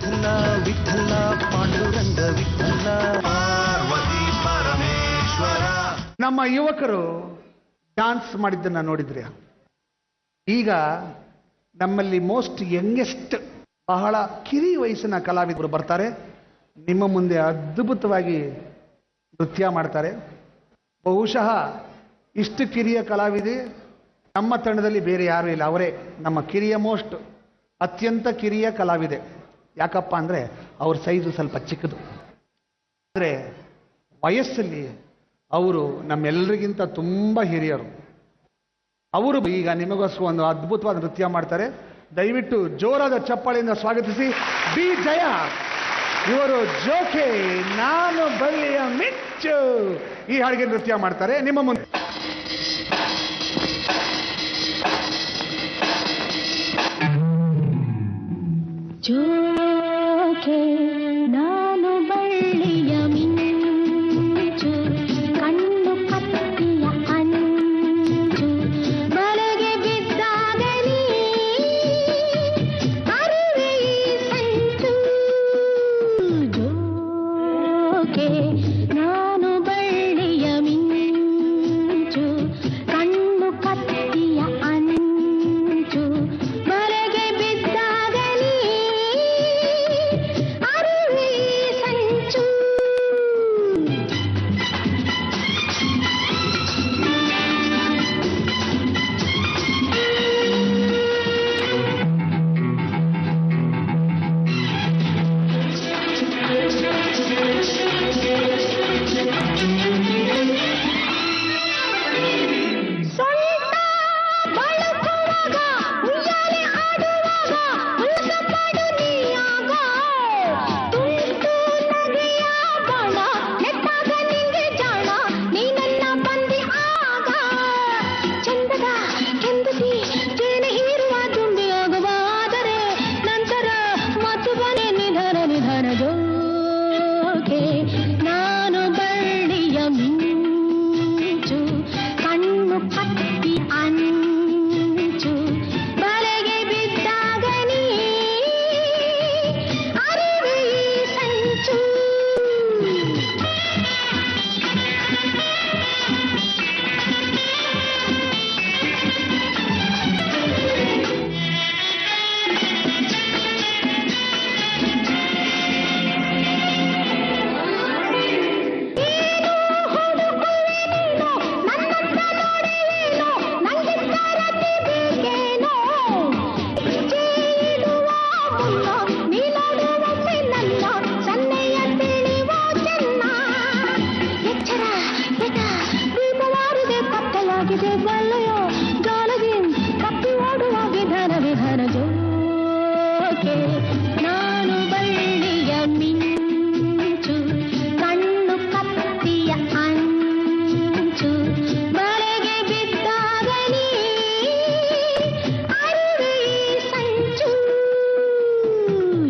ವಿಠಲ ವಿಠಲ ಪಾಂಡುರಂಗ ವಿಠಲ ಪಾರ್ವತಿ ಪರಮೇಶ್ವರ. ನಮ್ಮ ಯುವಕರು ಡ್ಯಾನ್ಸ್ ಮಾಡಿದ್ದನ್ನ ನೋಡಿದ್ರಿ. ಈಗ ನಮ್ಮಲ್ಲಿ ಮೋಸ್ಟ್ ಯಂಗೆಸ್ಟ್ ಬಹಳ ಕಿರಿ ವಯಸ್ಸಿನ ಕಲಾವಿದರು ಬರ್ತಾರೆ, ನಿಮ್ಮ ಮುಂದೆ ಅದ್ಭುತವಾಗಿ ನೃತ್ಯ ಮಾಡ್ತಾರೆ. ಬಹುಶಃ ಇಷ್ಟು ಕಿರಿಯ ಕಲಾವಿದೆ ನಮ್ಮ ತಂಡದಲ್ಲಿ ಬೇರೆ ಯಾರೂ ಇಲ್ಲ, ಅವರೇ ನಮ್ಮ ಕಿರಿಯ ಮೋಸ್ಟ್ ಅತ್ಯಂತ ಕಿರಿಯ ಕಲಾವಿದೆ. ಯಾಕಪ್ಪ ಅಂದರೆ ಅವ್ರ ಸೈಜು ಸ್ವಲ್ಪ ಚಿಕ್ಕದು, ಅಂದರೆ ವಯಸ್ಸಲ್ಲಿ ಅವರು ನಮ್ಮೆಲ್ಲರಿಗಿಂತ ತುಂಬ ಹಿರಿಯರು. ಅವರು ಈಗ ನಿಮಗೋಸ್ಕರ ಒಂದು ಅದ್ಭುತವಾದ ನೃತ್ಯ ಮಾಡ್ತಾರೆ. ದಯವಿಟ್ಟು ಜೋರಾದ ಚಪ್ಪಾಳೆಯಿಂದ ಸ್ವಾಗತಿಸಿ ಬಿ ಜಯ. ಇವರು ಜೋಕೆ ನಾನು ಬಳ್ಳಿಯ ಮಿಂಚು ಈ ಹಾಡಿಗೆ ನೃತ್ಯ ಮಾಡ್ತಾರೆ ನಿಮ್ಮ ಮುಂದೆ. ಜೋಕೆ ನಾನು ಬಳ್ಳಿಯ ಮಿಂಚು, ಕಣ್ಣು ಕತ್ತಿಯ ಅಂಚು, ಬಲೆಗೆ ಬಿದ್ದಾಗಲಿ ಅರಿವೆ ಸಂಚು. ಜೋಕೆ ನಾನು ಬಳ್ಳಿಯ ಮಿಂಚು, ಕಣ್ಣು ಕತ್ತಿಯ ಅಂಚು, ಬಲೆಗೆ ಬಿದ್ದಾಗಲಿ ಅರಿವೆ ಸಂಚು. ಸೊಂಟ ಬಳುಕುವಾಗ, ಉಯ್ಯಾಲೆ ಆಡುವಾಗ, ಉಲ್ಲಾಸ ಮಾಡು ನೀಯಾಗ. ತುಂಟು ನಗೆಯ ಬಾಣ, ನೆಟ್ಟಾಗ ನಿಂಗೆ ಜಾಣ, ನೀ ನನ್ನ ಬಂದಿ ಆಗ. ಚಂದದ ಕೆಂದತಿ ಜೇನೆ ಹೀರುವ ತುಂಬಿ ಆಗುವಾದರೆ, ನಂತರ ಮತ್ತು ಬನೆ ನಿಧನ ನಿಧನ. ಜೋಕೆ ನಾನು ಬಳ್ಳಿಯ ಮಿಂಚು, ಕಣ್ಣು ಕತ್ತಿ ಅಂಚು, ಬಲೆಗೆ ಬಿದ್ದಾಗಲಿ ಅರಿವೆ ಸಂಚು. ಏನು ಹುಡುಕುವೆ ನೀನು, ನನ್ನತ್ತ ನೋಡುವೇನೋ, ನಂಗಿಷ್ಟ ರತಿ ಬೇಕೇನೋ. ಹೆಜ್ಜೆ ಇಡುವ ಮುನ್ನ ನೀ ನೋಡುವೊಮ್ಮೆ ನನ್ನ, ಸನ್ನೆಯ ತಿಳಿವ ಚೆನ್ನ. ಎಚ್ಚರ ಬೆಟ ದೀಪವಾರಿದೆ, ಕತ್ತಲಾಗಿದೆ ಬಲ್ಲೆಯ ಜಾಲಗಿ, ತಪ್ಪಿ ಓಡುವ ವಿಧಾನ ವಿಧಾನ. ಜೋಕೆ ನಾನು ಬಳ್ಳಿಯ ಮಿಂಚು, ಕಣ್ಣು ಕತ್ತಿಯ ಅಂಚು, ಬಲೆಗೆ ಬಿದ್ದಾಗಲಿ ಅರಿವೆ ಸಂಚು.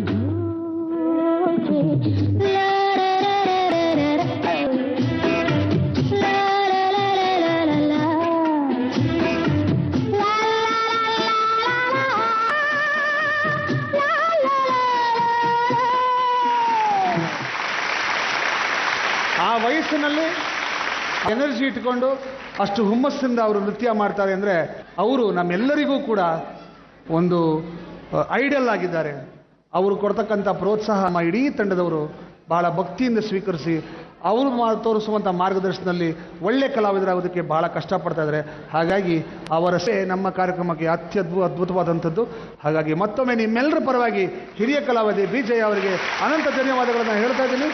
ಜೋಕೆ ಲಾರರರರರರ, ಲಾರರರರರರ, ಆ ವಯಸ್ಸಿನಲ್ಲಿ ಎನರ್ಜಿ ಇಟ್ಕೊಂಡು ಅಷ್ಟು ಹುಮ್ಮಸ್ಸಿಂದ ಅವರು ನೃತ್ಯ ಮಾಡ್ತಾರೆ ಅಂದರೆ ಅವರು ನಮ್ಮೆಲ್ಲರಿಗೂ ಕೂಡ ಒಂದು ಐಡಲ್ ಆಗಿದ್ದಾರೆ. ಅವರು ಕೊಡ್ತಕ್ಕಂಥ ಪ್ರೋತ್ಸಾಹ ನಮ್ಮ ಇಡೀ ತಂಡದವರು ಬಹಳ ಭಕ್ತಿಯಿಂದ ಸ್ವೀಕರಿಸಿ ಅವರು ತೋರಿಸುವಂಥ ಮಾರ್ಗದರ್ಶನದಲ್ಲಿ ಒಳ್ಳೆ ಕಲಾವಿದರಾಗೋದಕ್ಕೆ ಬಹಳ ಕಷ್ಟಪಡ್ತಾ ಇದ್ದಾರೆ. ಹಾಗಾಗಿ ಅವರ ನಮ್ಮ ಕಾರ್ಯಕ್ರಮಕ್ಕೆ ಅದ್ಭುತವಾದಂಥದ್ದು. ಹಾಗಾಗಿ ಮತ್ತೊಮ್ಮೆ ನಿಮ್ಮೆಲ್ಲರ ಪರವಾಗಿ ಹಿರಿಯ ಕಲಾವಿದೆ ಬಿ ಜಯ ಅವರಿಗೆ ಅನಂತ ಧನ್ಯವಾದಗಳನ್ನು ಹೇಳ್ತಾ ಇದ್ದೀನಿ.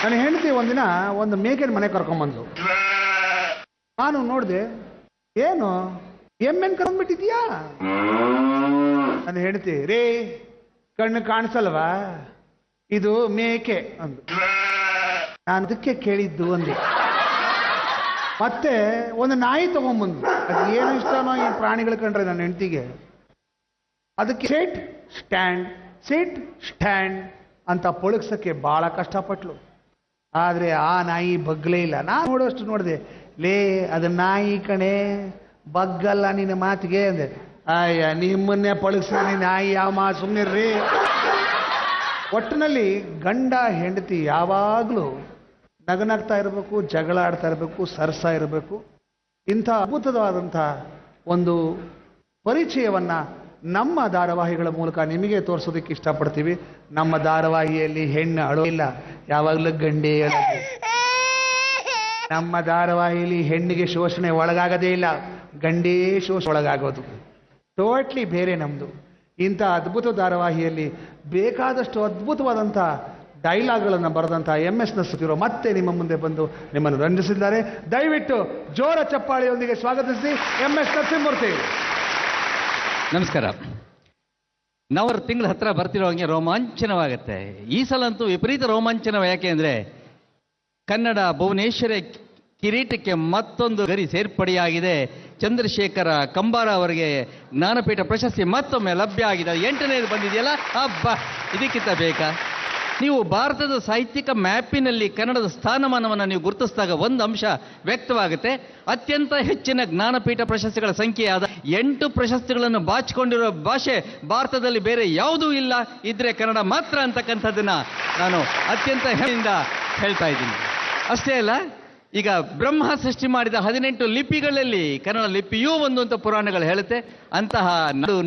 ನನ್ನ ಹೆಂಡತಿ ಒಂದಿನ ಒಂದು ಮೇಕೆನ ಮನೆ ಕರ್ಕೊಂಬಂದು, ನಾನು ನೋಡಿದೆ, ಏನು ಎಮ್ಮೆನ್ ಕರ್ಕೊಂಡ್ಬಿಟ್ಟಿದ್ಯಾ? ನನ್ನ ಹೆಂಡತಿ, ರೇ ಕಣ್ಣು ಕಾಣಿಸಲ್ವಾ, ಇದು ಮೇಕೆ ಅಂದು. ನಾನು ಅದಕ್ಕೆ ಕೇಳಿದ್ದು ಅಂದೆ. ಮತ್ತೆ ಒಂದು ನಾಯಿ ತಗೊಂಡ್ಬಂದು, ಅದು ಏನು ಇಷ್ಟನೋ ಈ ಪ್ರಾಣಿಗಳು ಕಂಡ್ರೆ ನನ್ನ ಹೆಂಡತಿಗೆ. ಅದಕ್ಕೆ ಸಿಟ್ ಸ್ಟ್ಯಾಂಡ್ ಸಿಟ್ ಸ್ಟ್ಯಾಂಡ್ ಅಂತ ಪೊಳಗ್ಸಕ್ಕೆ ಬಹಳ ಕಷ್ಟಪಟ್ಲು. ಆದರೆ ಆ ನಾಯಿ ಬಗ್ಲೇ ಇಲ್ಲ. ನಾನು ನೋಡೋಷ್ಟು ನೋಡಿದೆ, ಲೇ ಅದು ನಾಯಿ ಕಣೆ, ಬಗ್ಗಲ್ಲ ನಿನ್ನ ಮಾತಿಗೆ ಅಂದೆ. ಅಯ್ಯ ನಿಮ್ಮನ್ನೇ ಪಳಗ್ಸಿ ನಾಯಿ ಯಾವ ಸುಮ್ಮನಿರ್ರಿ. ಒಟ್ಟಿನಲ್ಲಿ ಗಂಡ ಹೆಂಡತಿ ಯಾವಾಗಲೂ ನಗನಗ್ತಾ ಇರಬೇಕು, ಜಗಳ ಆಡ್ತಾ ಇರಬೇಕು, ಸರ್ಸ ಇರಬೇಕು. ಇಂಥ ಅದ್ಭುತವಾದಂಥ ಒಂದು ಪರಿಚಯವನ್ನ ನಮ್ಮ ಧಾರಾವಾಹಿಗಳ ಮೂಲಕ ನಿಮಗೆ ತೋರಿಸೋದಕ್ಕೆ ಇಷ್ಟಪಡ್ತೀವಿ. ನಮ್ಮ ಧಾರಾವಾಹಿಯಲ್ಲಿ ಹೆಣ್ಣು ಅಳೋಲ್ಲ, ಯಾವಾಗಲೂ ಗಂಡೇ ಅಳೋದು. ನಮ್ಮ ಧಾರಾವಾಹಿಯಲ್ಲಿ ಹೆಣ್ಣಿಗೆ ಶೋಷಣೆ ಒಳಗಾಗದೇ ಇಲ್ಲ, ಗಂಡೇ ಶೋಷಣೆ ಒಳಗಾಗೋದು. ಟೋಟ್ಲಿ ಬೇರೆ ನಮ್ಮದು. ಇಂಥ ಅದ್ಭುತ ಧಾರಾವಾಹಿಯಲ್ಲಿ ಬೇಕಾದಷ್ಟು ಅದ್ಭುತವಾದಂಥ ಡೈಲಾಗ್ಗಳನ್ನು ಬರೆದಂಥ MS ನರಸಿಂಹರು ಮತ್ತೆ ನಿಮ್ಮ ಮುಂದೆ ಬಂದು ನಿಮ್ಮನ್ನು ರಂಜಿಸಿದ್ದಾರೆ. ದಯವಿಟ್ಟು ಜೋರ ಚಪ್ಪಾಳೆಯೊಂದಿಗೆ ಸ್ವಾಗತಿಸಿ MS ನರಸಿಂಹಮೂರ್ತಿ. ನಮಸ್ಕಾರ. ನವರ ತಿಂಗಳ ಹತ್ರ ಬರ್ತಿರೋ ಹಂಗೆ ರೋಮಾಂಚನವಾಗುತ್ತೆ. ಈ ಸಲ ಅಂತೂ ವಿಪರೀತ ರೋಮಾಂಚನ. ಯಾಕೆ ಅಂದರೆ ಕನ್ನಡ ಭುವನೇಶ್ವರಿ ಕಿರೀಟಕ್ಕೆ ಮತ್ತೊಂದು ಗರಿ ಸೇರ್ಪಡೆಯಾಗಿದೆ. ಚಂದ್ರಶೇಖರ ಕಂಬಾರ ಅವರಿಗೆ ಜ್ಞಾನಪೀಠ ಪ್ರಶಸ್ತಿ ಮತ್ತೊಮ್ಮೆ ಲಭ್ಯ ಆಗಿದೆ. 8ನೇದು ಬಂದಿದೆಯಲ್ಲ, ಹಬ್ಬ ಇದಕ್ಕಿಂತ ಬೇಕಾ? ನೀವು ಭಾರತದ ಸಾಹಿತ್ಯಿಕ ಮ್ಯಾಪಿನಲ್ಲಿ ಕನ್ನಡದ ಸ್ಥಾನಮಾನವನ್ನು ನೀವು ಗುರುತಿಸಿದಾಗ ಒಂದು ಅಂಶ ವ್ಯಕ್ತವಾಗುತ್ತೆ. ಅತ್ಯಂತ ಹೆಚ್ಚಿನ ಜ್ಞಾನಪೀಠ ಪ್ರಶಸ್ತಿಗಳ ಸಂಖ್ಯೆಯಾದ 8 ಪ್ರಶಸ್ತಿಗಳನ್ನು ಬಾಚಿಕೊಂಡಿರೋ ಭಾಷೆ ಭಾರತದಲ್ಲಿ ಬೇರೆ ಯಾವುದೂ ಇಲ್ಲ, ಇದ್ರೆ ಕನ್ನಡ ಮಾತ್ರ ಅಂತಕ್ಕಂಥದ್ದನ್ನ ನಾನು ಅತ್ಯಂತ ಹೆಮ್ಮೆಯಿಂದ ಹೇಳ್ತಾ ಇದ್ದೀನಿ. ಅಷ್ಟೇ ಅಲ್ಲ, ಈಗ ಬ್ರಹ್ಮ ಸೃಷ್ಟಿ ಮಾಡಿದ 18 ಲಿಪಿಗಳಲ್ಲಿ ಕನ್ನಡ ಲಿಪಿಯೂ ಒಂದು ಅಂತ ಪುರಾಣಗಳು ಹೇಳುತ್ತೆ. ಅಂತಹ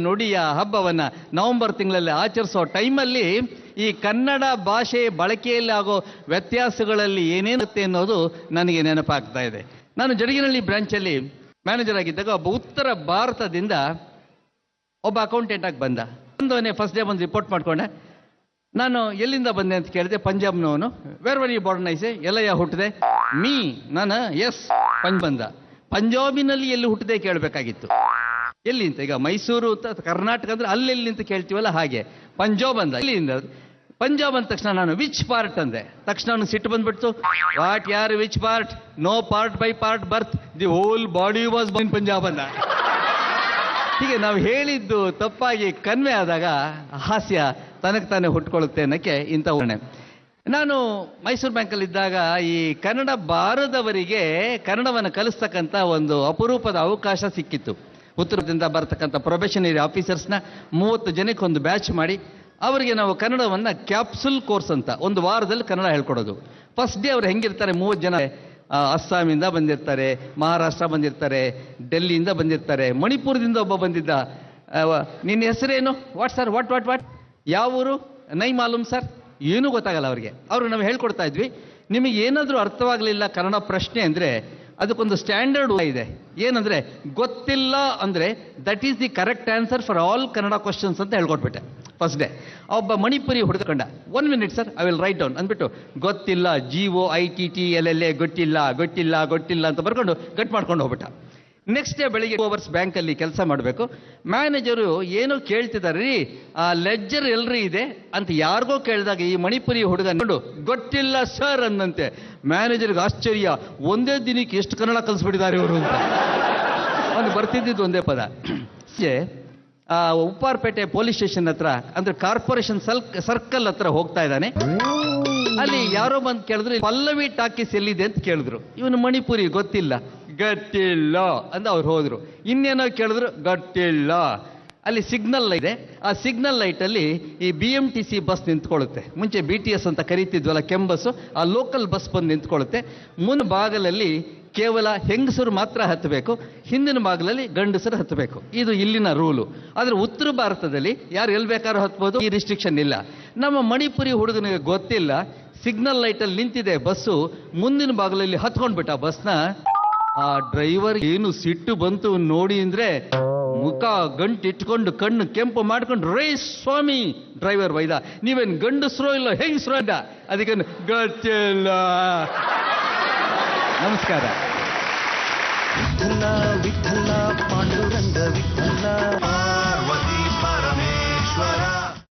ನುಡಿಯ ಹಬ್ಬವನ್ನು ನವೆಂಬರ್ ತಿಂಗಳಲ್ಲಿ ಆಚರಿಸೋ ಟೈಮಲ್ಲಿ ಈ ಕನ್ನಡ ಭಾಷೆ ಬಳಕೆಯಲ್ಲಿ ಆಗೋ ವ್ಯತ್ಯಾಸಗಳಲ್ಲಿ ಏನೇನುತ್ತೆ ಅನ್ನೋದು ನನಗೆ ನೆನಪಾಗ್ತಾ ಇದೆ. ನಾನು ಜಡಗಿನಹಳ್ಳಿ ಬ್ರಾಂಚಲ್ಲಿ ಮ್ಯಾನೇಜರ್ ಆಗಿದ್ದಾಗ ಒಬ್ಬ ಉತ್ತರ ಭಾರತದಿಂದ ಒಬ್ಬ ಅಕೌಂಟೆಂಟ್ ಆಗಿ ಬಂದವನೇ ಫಸ್ಟ್ ಡೇ ಬಂದು ರಿಪೋರ್ಟ್ ಮಾಡ್ಕೊಂಡೆ. ನಾನು ಎಲ್ಲಿಂದ ಬಂದೆ ಅಂತ ಕೇಳಿದೆ. ಪಂಜಾಬ್ನವನು. ವೇರ್ ವರ್ ಯು ಬಾರ್ನ್ ಐಸೆ, ಎಲ್ಲಯ್ಯ ಹುಟ್ಟಿದೆ? ಮೀ ನಾನು ಎಸ್ ಬಂದ. ಪಂಜಾಬಿನಲ್ಲಿ ಎಲ್ಲಿ ಹುಟ್ಟಿದೆ ಕೇಳಬೇಕಾಗಿತ್ತು. ಎಲ್ಲಿ ಅಂತ, ಈಗ ಮೈಸೂರು ಕರ್ನಾಟಕ ಅಂದ್ರೆ ಅಲ್ಲೆಲ್ಲಿ ಅಂತ ಕೇಳ್ತೀವಲ್ಲ ಹಾಗೆ ಪಂಜಾಬ್ ಅಂದ. ಎಲ್ಲಿಂದ? ಪಂಜಾಬ್ ಅಂದ ತಕ್ಷಣ ನಾನು ವಿಚ್ ಪಾರ್ಟ್ ಅಂದೆ. ತಕ್ಷಣ ಅವನು ಸಿಟ್ಟು ಬಂದ್ಬಿಡ್ತು. ವಾಟ್ ಯಾರ್ which part? No part by part birth, the whole body was in Punjab ಅಂದ. ಹೀಗೆ ನಾವು ಹೇಳಿದ್ದು ತಪ್ಪಾಗಿ ಕನ್ವೆ ಆದಾಗ ಹಾಸ್ಯ ತನಗೆ ತಾನೇ ಹುಟ್ಕೊಳ್ಳುತ್ತೆ ಅನ್ನೋಕ್ಕೆ ಇಂಥ ಉದಾಹರಣೆ. ನಾನು ಮೈಸೂರು ಬ್ಯಾಂಕಲ್ಲಿದ್ದಾಗ ಈ ಕನ್ನಡ ಬಾರದವರಿಗೆ ಕನ್ನಡವನ್ನು ಕಲಿಸ್ತಕ್ಕಂಥ ಒಂದು ಅಪರೂಪದ ಅವಕಾಶ ಸಿಕ್ಕಿತ್ತು. ಉತ್ತರದಿಂದ ಬರ್ತಕ್ಕಂಥ ಪ್ರೊಬೇಷನರಿ ಆಫೀಸರ್ಸ್ನ 30 ಜನಕ್ಕೆ ಒಂದು ಬ್ಯಾಚ್ ಮಾಡಿ ಅವರಿಗೆ ನಾವು ಕನ್ನಡವನ್ನು ಕ್ಯಾಪ್ಸುಲ್ ಕೋರ್ಸ್ ಅಂತ ಒಂದು ವಾರದಲ್ಲಿ ಕನ್ನಡ ಹೇಳ್ಕೊಡೋದು. ಫಸ್ಟ್ ಡೇ ಅವ್ರು ಹೆಂಗಿರ್ತಾರೆ, 30 ಜನ ಅಸ್ಸಾಮಿಂದ ಬಂದಿರ್ತಾರೆ, ಮಹಾರಾಷ್ಟ್ರ ಬಂದಿರ್ತಾರೆ, ಡೆಲ್ಲಿಯಿಂದ ಬಂದಿರ್ತಾರೆ, ಮಣಿಪುರದಿಂದ ಒಬ್ಬ ಬಂದಿದ್ದ. ನಿನ್ನ ಹೆಸರೇನು? What sir, what what what, ಯಾವ ಊರು? ನೈ ಮಾಲೂಮ್ ಸರ್. ಏನೂ ಗೊತ್ತಾಗಲ್ಲ ಅವ್ರಿಗೆ. ಅವ್ರಿಗೆ ನಾವು ಹೇಳ್ಕೊಡ್ತಾ ಇದ್ವಿ, ನಿಮಗೆ ಏನಾದರೂ ಅರ್ಥವಾಗಲಿಲ್ಲ ಕನ್ನಡ ಪ್ರಶ್ನೆ ಅಂದರೆ ಅದಕ್ಕೊಂದು ಸ್ಟ್ಯಾಂಡರ್ಡ್ ಇದೆ. ಏನಂದರೆ ಗೊತ್ತಿಲ್ಲ ಅಂದರೆ that is the correct answer for all Kannada questions ಅಂತ ಹೇಳ್ಕೊಟ್ಬಿಟ್ಟೆ ಫಸ್ಟ್ ಡೇ. ಒಬ್ಬ ಮಣಿಪುರಿ ಹುಡುಕೊಂಡ, 1 minute sir I will write down ಅಂದ್ಬಿಟ್ಟು ಗೊತ್ತಿಲ್ಲ GOITTLLA ಗೊತ್ತಿಲ್ಲ ಗೊತ್ತಿಲ್ಲ ಗೊತ್ತಿಲ್ಲ ಅಂತ ಬರ್ಕೊಂಡು ಕಟ್ ಮಾಡ್ಕೊಂಡು ಹೋಗ್ಬಿಟ್ಟ. ನೆಕ್ಸ್ಟ್ ಡೇ ಬೆಳಿಗ್ಗೆ 2 ಅವರ್ಸ್ ಬ್ಯಾಂಕಲ್ಲಿ ಕೆಲಸ ಮಾಡಬೇಕು. ಮ್ಯಾನೇಜರು ಏನೋ ಕೇಳ್ತಿದ್ದಾರೆ, ರೀ ಆ ಲೆಡ್ಜರ್ ಎಲ್ರಿ ಇದೆ ಅಂತ ಯಾರಿಗೋ ಕೇಳಿದಾಗ ಈ ಮಣಿಪುರಿ ಹುಡುಗ ನೋಡು ಗೊತ್ತಿಲ್ಲ ಸರ್ ಅಂದಂತೆ. ಮ್ಯಾನೇಜರ್ಗೆ ಆಶ್ಚರ್ಯ, ಒಂದೇ ದಿನಕ್ಕೆ ಎಷ್ಟು ಕನ್ನಡ ಕಲಿಸ್ಬಿಟ್ಟಿದ್ದಾರೆ ಇವರು ಅಂತ. ಅವನು ಬರ್ತಿದ್ದಿದ್ದು ಒಂದೇ ಪದ. ಉಪ್ಪಾರಪೇಟೆ ಪೊಲೀಸ್ ಸ್ಟೇಷನ್ ಹತ್ರ ಅಂದ್ರೆ ಕಾರ್ಪೊರೇಷನ್ ಸರ್ಕಲ್ ಹತ್ರ ಹೋಗ್ತಾ ಇದ್ದಾನೆ. ಅಲ್ಲಿ ಯಾರೋ ಬಂದು ಕೇಳಿದ್ರು, ಪಲ್ಲವಿ ಟಾಕೀಸ್ ಎಲ್ಲಿದೆ ಅಂತ ಕೇಳಿದ್ರು. ಇವನು ಮಣಿಪುರಿ ಗೊತ್ತಿಲ್ಲ ಅಂತ ಅವ್ರು ಹೋದ್ರು. ಇನ್ನೇನೋ ಕೇಳಿದ್ರು, ಗೊತ್ತಿಲ್ಲ. ಅಲ್ಲಿ ಸಿಗ್ನಲ್ ಇದೆ, ಆ ಸಿಗ್ನಲ್ ಲೈಟಲ್ಲಿ ಈ BMTC ಬಸ್ ನಿಂತ್ಕೊಳ್ಳುತ್ತೆ. ಮುಂಚೆ BTS ಅಂತ ಕರೀತಿದ್ವಲ್ಲ, ಕೆಂಬಸ್ಸು, ಆ ಲೋಕಲ್ ಬಸ್ ಬಂದು ನಿಂತ್ಕೊಳ್ಳುತ್ತೆ. ಮುನ್ನ ಬಾಗಲಲ್ಲಿ ಕೇವಲ ಹೆಂಗಸರು ಮಾತ್ರ ಹತ್ತಬೇಕು, ಹಿಂದಿನ ಬಾಗಿಲಲ್ಲಿ ಗಂಡಸರು ಹತ್ತಬೇಕು. ಇದು ಇಲ್ಲಿನ ರೂಲು. ಆದರೆ ಉತ್ತರ ಭಾರತದಲ್ಲಿ ಯಾರು ಎಲ್ಲಿ ಬೇಕಾದ್ರೂ ಹತ್ಬೋದು, ಈ ರಿಸ್ಟ್ರಿಕ್ಷನ್ ಇಲ್ಲ. ನಮ್ಮ ಮಣಿಪುರಿ ಹುಡುಗನಿಗೆ ಗೊತ್ತಿಲ್ಲ, ಸಿಗ್ನಲ್ ಲೈಟಲ್ಲಿ ನಿಂತಿದೆ ಬಸ್ಸು, ಮುಂದಿನ ಬಾಗಿಲಲ್ಲಿ ಹತ್ಕೊಂಡ್ಬಿಟ್ಟ ಬಸ್ನ. ಆ ಡ್ರೈವರ್ ಏನು ಸಿಟ್ಟು ಬಂತು ನೋಡಿ ಅಂದ್ರೆ, ಮುಖ ಗಂಟಿಟ್ಕೊಂಡು ಕಣ್ಣು ಕೆಂಪು ಮಾಡ್ಕೊಂಡು, ರೇ ಸ್ವಾಮಿ ಡ್ರೈವರ್ ಬೈದ, ನೀವೇನು ಗಂಡಸ್ರೋ ಇಲ್ಲ ಹೆಂಗಸ್ರೋ ಅಂದ. ಅದಕ್ಕೆ ಗೊತ್ತಿಲ್ಲ. ನಮಸ್ಕಾರ. ವಿಠಲ ವಿಠಲ ಪಾಂಡುರಂಗ ವಿಠಲ.